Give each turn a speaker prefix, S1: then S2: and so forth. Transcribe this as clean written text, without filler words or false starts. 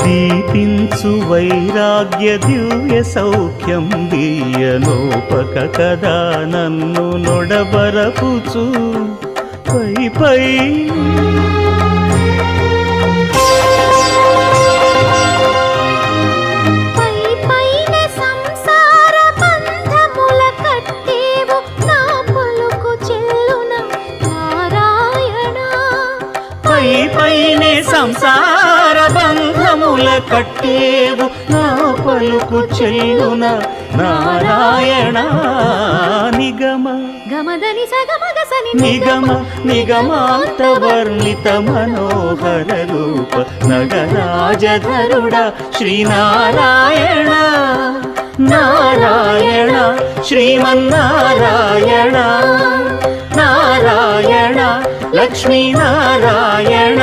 S1: దీపించు వైరాగ్య దివ్య సౌఖ్యం దీయనోపక కదా నన్ను నొడబరపుచు పై పై పైనే సంసార బంధముల కట్టేవు నా పలుకు చెల్లున నారాయణ నిగమ
S2: గమదని సగమగసని
S1: నిగమ నిగమాంత వర్ణిత మనోహర రూప నగరాజధరుడ శ్రీనారాయణ నారాయణ శ్రీమన్నారాయణ నారాయణ లక్ష్మీ నారాయణ